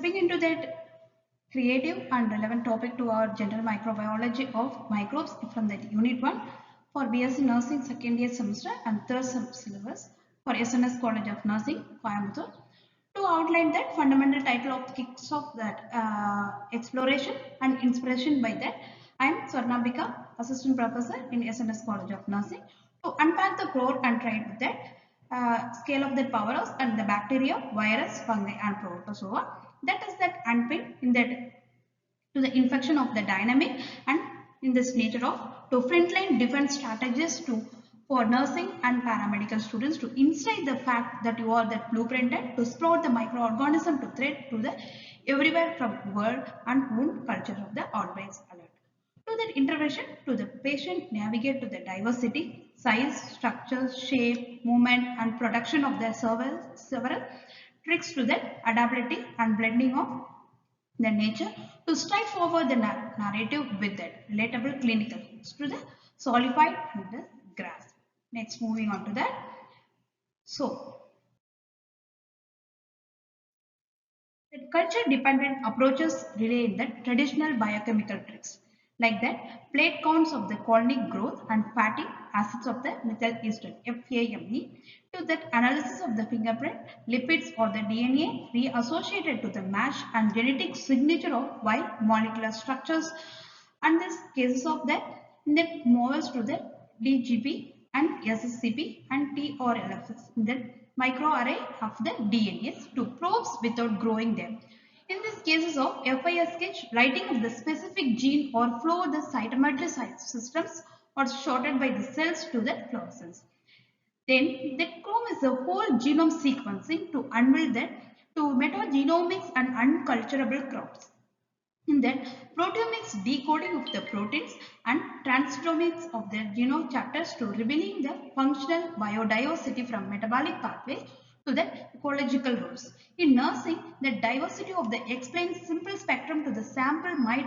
stepping into that creative and relevant topic to our general microbiology of microbes from that unit 1 for BSc Nursing second year semester and third syllabus for SNS College of Nursing, Coimbatore. To outline that fundamental title of kicks off that exploration and inspiration by that, I am Sornambiga, Assistant Professor in SNS College of Nursing. To unpack the core and try with that scale of the powerhouse and the bacteria, virus, fungi and protozoa. That is that unpin in that to the infection of the dynamic and in this nature of to frontline defense strategies to for nursing and paramedical students to insight the fact that you are that blueprinted to explore the microorganism to threat to the everywhere from world and wound culture of the always alert. To that intervention to the patient navigate to the diversity, size, structure, shape, movement and production of the several tricks to the adaptability and blending of the nature to strike forward the narrative with that relatable clinical to the solidified and the grasp. Next, moving on to that. So, the culture dependent approaches rely in the traditional biochemical tricks like that plate counts of the colonic growth and fatty acids of the methyl ester FAME to that analysis of the fingerprint, lipids or the DNA reassociated to the MASH and genetic signature of Y molecular structures and these cases of that in that moves to the DGP and SSCP and T or LFS in the microarray of the DNAs to probes without growing them. In these cases of FISH, writing of the specific gene or flow the cytometry systems are shorted by the cells to the fluorescence. Then the chrome is the whole genome sequencing to unveil that to metagenomics and unculturable crops. In that proteomics decoding of the proteins and transcriptomics of the genome chapters to revealing the functional biodiversity from metabolic pathways to the ecological roles. In nursing, the diversity of the explains simple spectrum to the sample might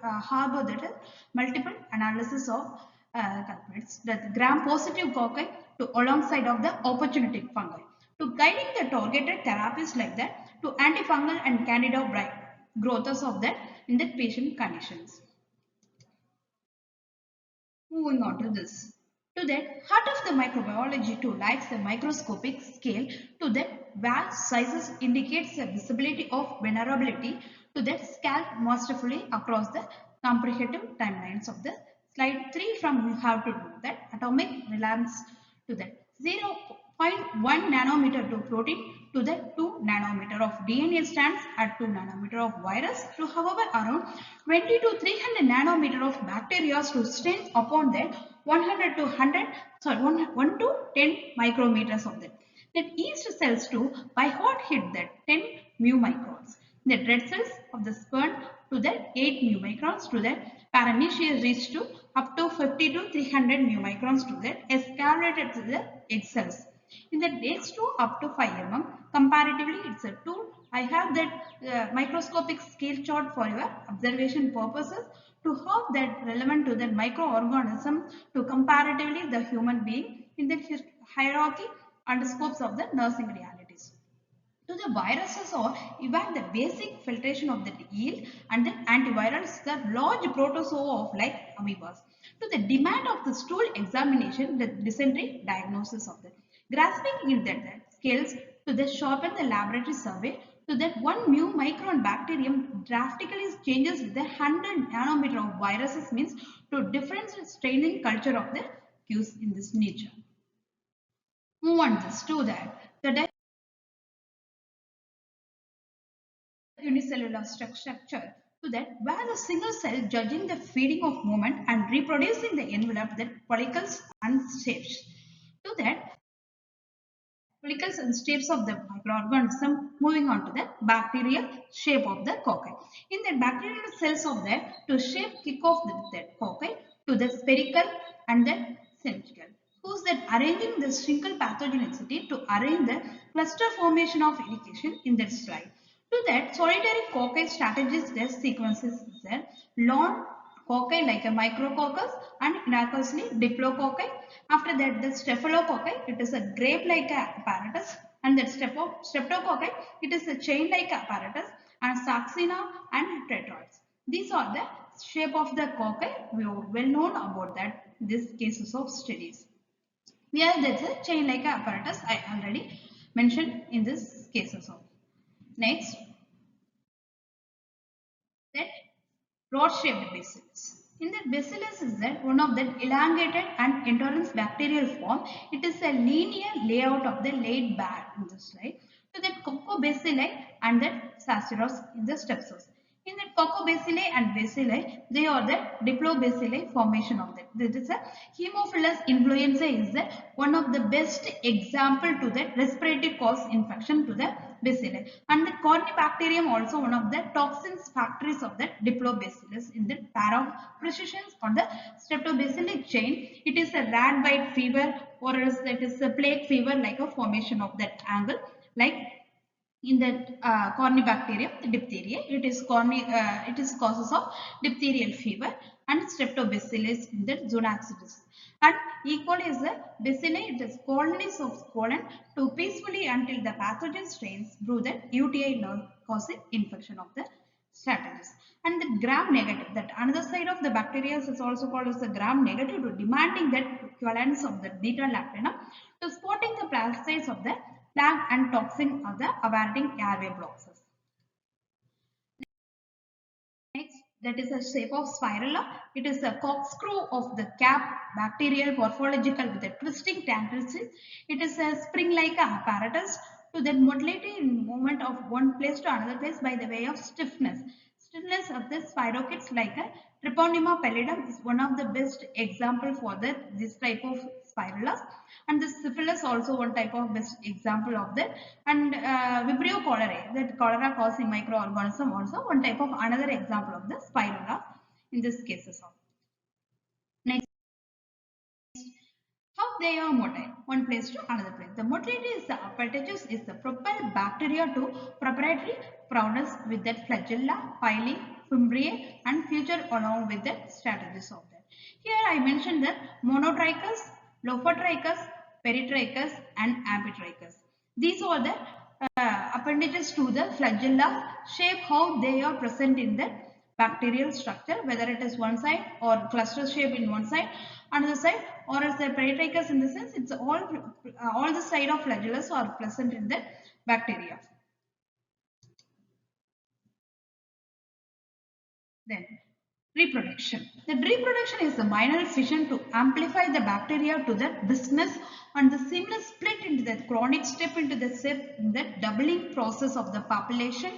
harbor the multiple analysis of culprits, the gram-positive cocci to alongside of the opportunistic fungi. To guiding the targeted therapies like that to antifungal and candida growths of that in the patient conditions. Moving on to this. To that heart of the microbiology to likes the microscopic scale to that vast sizes indicates the visibility of vulnerability to that scale masterfully across the comprehensive timelines of the slide 3 from you have to do that atomic reliance to that 0.1 nanometer to protein to the 2 nanometer of DNA stands at 2 nanometer of virus to however around 20 to 300 nanometer of bacteria to stand upon that 100 to 100 sorry 1 to 10 micrometers of that. That yeast cells to by hot hit that 10 mu microns. The red cells of the sperm to the 8 mu microns to the paramecium reach to up to 50 to 300 mu microns to the escalated to the egg cells. In the next to up to 5 mm, comparatively it's a tool. I have that microscopic scale chart for your observation purposes to have that relevant to the microorganism to comparatively the human being in the hierarchy and scopes of the nursing realities. To the viruses or even the basic filtration of the yield and the antivirals, the large protozoa of like amoebas. To the demand of the stool examination, the dysentery diagnosis of the grasping in that scales to the sharpen the laboratory survey to that 1 mu micron bacterium drastically changes with the 100 nanometer of viruses means to different staining culture of the cues in this nature. Move on this to that. The unicellular structure to that where the single cell judging the feeding of movement and reproducing the envelope that follicles and shapes. To that follicles and shapes of the microorganism moving on to the bacterial shape of the cocci. In the bacterial cells of that to shape kick off that cocci to the spherical and the cylindrical. Who's that arranging the shrinkle pathogenicity to arrange the cluster formation of irrigation in that slide. To that solitary cocci strategies their sequences is there. Long cocci like a micrococcus and inarcously diplococci. After that the staphylococci, it is a grape like apparatus and that streptococci, it is a chain like apparatus and Saxina and tetroids. These are the shape of the cocci. We are well known about that these cases of studies. Here there's a chain-like apparatus I already mentioned in this cases of. Next, that rod-shaped bacillus. In that bacillus is that one of the elongated and endurance bacterial form. It is a linear layout of the laid bed in the slide. So that coccobacilli and that saceros in the stepsos. In that coccobacilli and bacilli, they are the diplobacilli formation of that. This is a Haemophilus influenza is the one of the best example to the respiratory cause infection to the bacilli, and the corynebacterium also one of the toxins factories of the diplobacillus in the pair of precisions on the streptobacillic chain. It is a rat bite fever or else it is a plague fever like a formation of that angle, like in the corynebacterium, the diphtheria, it is causes of diphtherial fever, and streptobacillus in the zoonosis. And E. coli is the bacilli, it is colonies of colon to peacefully until the pathogen strains brew the UTI causing infection of the strategies. And the gram negative, that another side of the bacteria is also called as the gram negative, to demanding that equivalence of the beta lactam to spotting the parasites of the plague and toxin of the averting airway blocks. Next, that is the shape of spirilla. It is a corkscrew of the cap bacterial morphological with a twisting tendencies. It is a spring-like apparatus to the motility in movement of one place to another place by the way of stiffness. Stiffness of the spirochetes like a Treponema pallidum is one of the best example for this type of spirulus, and the syphilis also one type of best example of that, and Vibrio cholerae, that cholera causing microorganism also one type of another example of the spirulus in this cases of. Next, how they are motile one place to another place. The motility is the appendages is the propel bacteria to proprietary proudness with that flagella, pili, fimbriae and future along with the strategies of that. Here I mentioned that monotrichus, lophotrichus, peritrichus and amphitrichus. These are the appendages to the flagella shape, how they are present in the bacterial structure, whether it is one side or cluster shape in one side, another side, or as the peritrichus in the sense it's all the side of flagellus are present in the bacteria. Then reproduction. The reproduction is the binary fission to amplify the bacteria to the business, and the seamless split into the chronic step into the step in the doubling process of the population,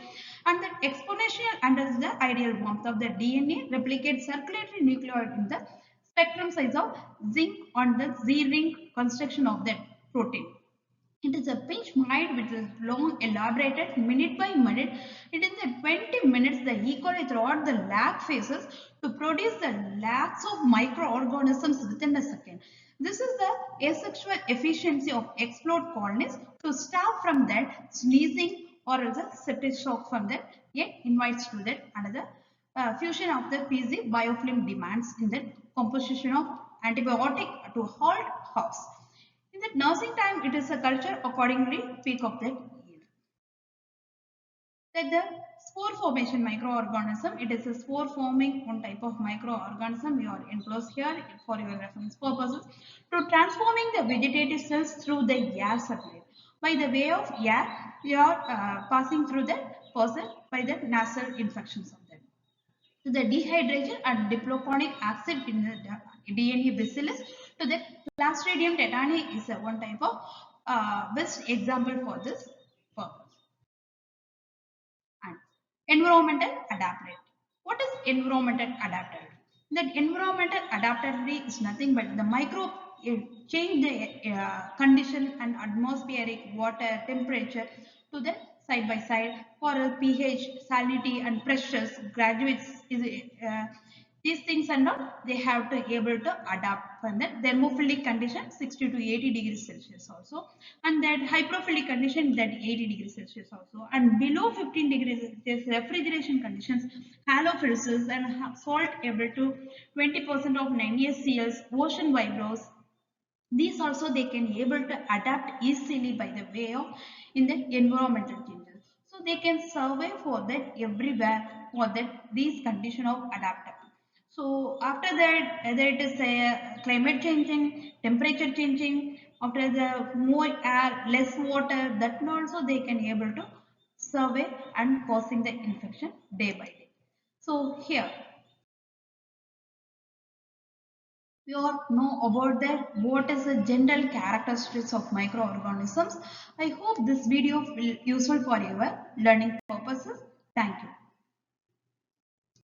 and the exponential under the ideal warmth of the DNA replicates circulatory nucleoid in the spectrum size of zinc on the Z-ring construction of the protein. It is a pinch made which is long elaborated minute by minute. It is in 20 minutes the E. coli throughout the lag phases to produce the lakhs of microorganisms within a second. This is the asexual efficiency of explode colonies to stop from that sneezing or else a septic shock from that, yet invites to that another fusion of the PZ biofilm demands in the composition of antibiotic to halt house. In that nursing time, it is a culture accordingly peak of that yield. That the spore formation microorganism, it is a spore forming one type of microorganism we are enclosed here for your reference purposes, to transforming the vegetative cells through the air supply. By the way of air, we are passing through the person by the nasal infections of them. To the dehydration and diploconic acid in the DNA bacillus, to the Clostridium tetani is one type of best example for this purpose. And environmental adaptability. What is environmental adaptability? That environmental adaptability is nothing but the microbe change the condition and atmospheric water temperature to the side by side for a pH, salinity and pressures graduates these things and all, they have to able to adapt from that thermophilic condition 60 to 80 degrees Celsius also, and that hygrophilic condition that 80 degrees Celsius also, and below 15 degrees Celsius refrigeration conditions halophysis and salt able to 20% of NaCls, ocean vibros. These also they can able to adapt easily by the way of in the environmental changes. So So they can survive for that everywhere for that these condition of adaptation. So after that, whether it is climate changing, temperature changing, after the more air, less water, that also they can able to survive and causing the infection day by day. So here we all know about that what is the general characteristics of microorganisms. I hope this video will useful for your learning purposes. Thank you.